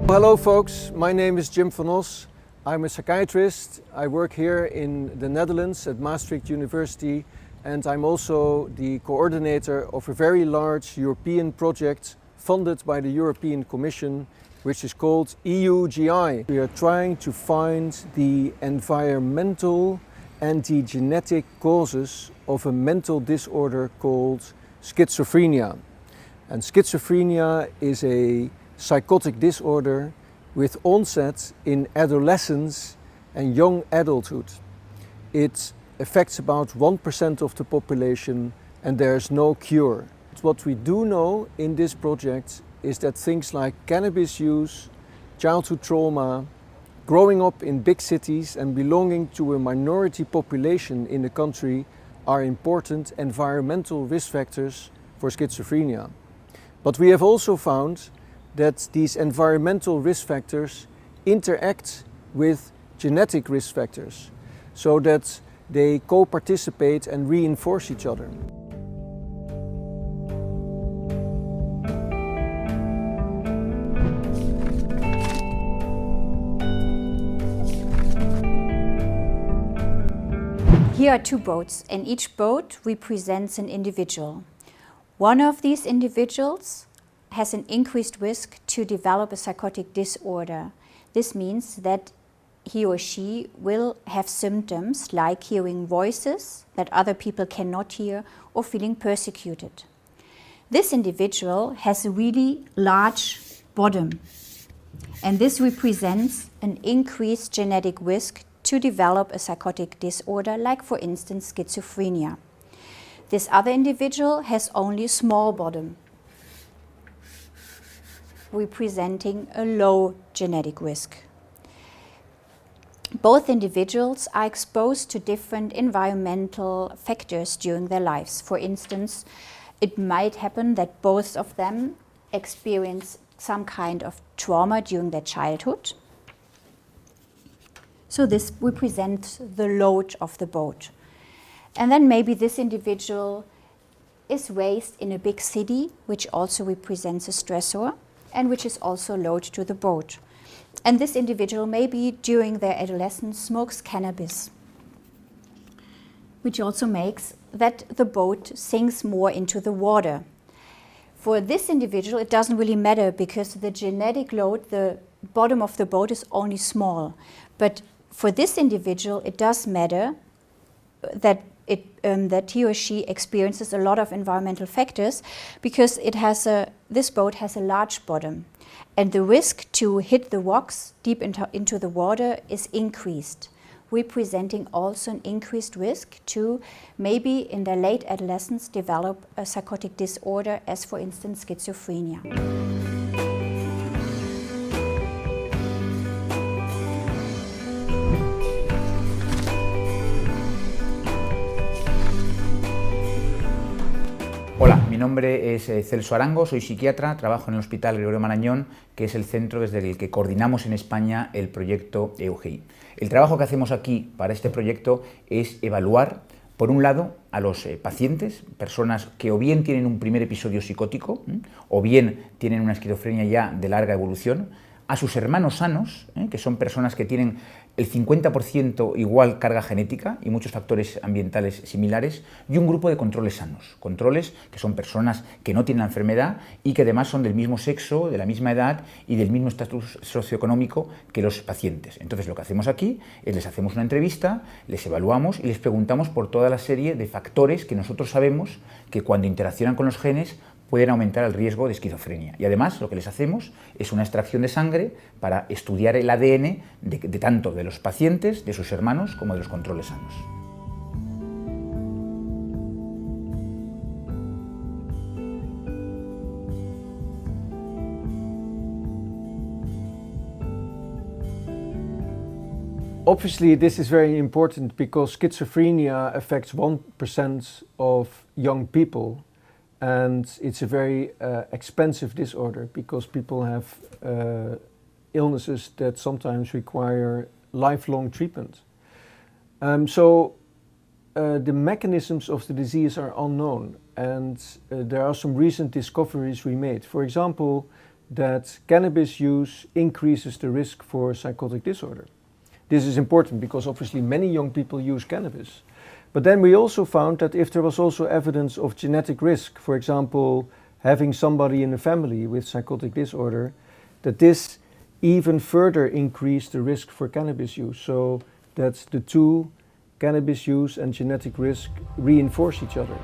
Hello folks, my name is Jim van Os. I'm a psychiatrist. I work here in the Netherlands at Maastricht University, and I'm also the coordinator of a very large European project funded by the European Commission, which is called EUGI. We are trying to find the environmental and the genetic causes of a mental disorder called schizophrenia. And schizophrenia is a psychotic disorder with onset in adolescence and young adulthood. It affects about 1% of the population and there is no cure. What we do know in this project is that things like cannabis use, childhood trauma, growing up in big cities and belonging to a minority population in the country are important environmental risk factors for schizophrenia. But we have also found that these environmental risk factors interact with genetic risk factors so that they co-participate and reinforce each other. Here are two boats, and each boat represents an individual. One of these individuals has an increased risk to develop a psychotic disorder. This means that he or she will have symptoms like hearing voices that other people cannot hear or feeling persecuted. This individual has a really large bottom, and this represents an increased genetic risk to develop a psychotic disorder, like for instance schizophrenia. This other individual has only a small bottom, representing a low genetic risk. Both individuals are exposed to different environmental factors during their lives. For instance, it might happen that both of them experience some kind of trauma during their childhood. So this represents the load of the boat. And then maybe this individual is raised in a big city, which also represents a stressor, and which is also a load to the boat. And this individual maybe during their adolescence smokes cannabis, which also makes that the boat sinks more into the water. For this individual, it doesn't really matter because the genetic load, the bottom of the boat is only small. But for this individual, it does matter that that he or she experiences a lot of environmental factors because this boat has a large bottom, and the risk to hit the rocks deep into the water is increased, representing also an increased risk to maybe in their late adolescence develop a psychotic disorder, as for instance schizophrenia. Hola, mi nombre es Celso Arango, soy psiquiatra, trabajo en el Hospital Gregorio Marañón, que es el centro desde el que coordinamos en España el proyecto EUGI. El trabajo que hacemos aquí para este proyecto es evaluar, por un lado, a los pacientes, personas que o bien tienen un primer episodio psicótico, o bien tienen una esquizofrenia ya de larga evolución, a sus hermanos sanos, que son personas que tienen el 50% igual carga genética y muchos factores ambientales similares, y un grupo de controles sanos. Controles que son personas que no tienen la enfermedad y que además son del mismo sexo, de la misma edad y del mismo estatus socioeconómico que los pacientes. Entonces lo que hacemos aquí es les hacemos una entrevista, les evaluamos y les preguntamos por toda la serie de factores que nosotros sabemos que cuando interaccionan con los genes pueden aumentar el riesgo de esquizofrenia. Y además lo que les hacemos es una extracción de sangre para estudiar el ADN de tanto de los pacientes, de sus hermanos, como de los controles sanos. Obviously this is very important because schizophrenia affects 1% of young people. And it's a very expensive disorder because people have illnesses that sometimes require lifelong treatment. The mechanisms of the disease are unknown, and there are some recent discoveries we made. For example, that cannabis use increases the risk for psychotic disorder. This is important because obviously many young people use cannabis. But then we also found that if there was also evidence of genetic risk, for example, having somebody in the family with psychotic disorder, that this even further increased the risk for cannabis use. So that the two, cannabis use and genetic risk, reinforce each other.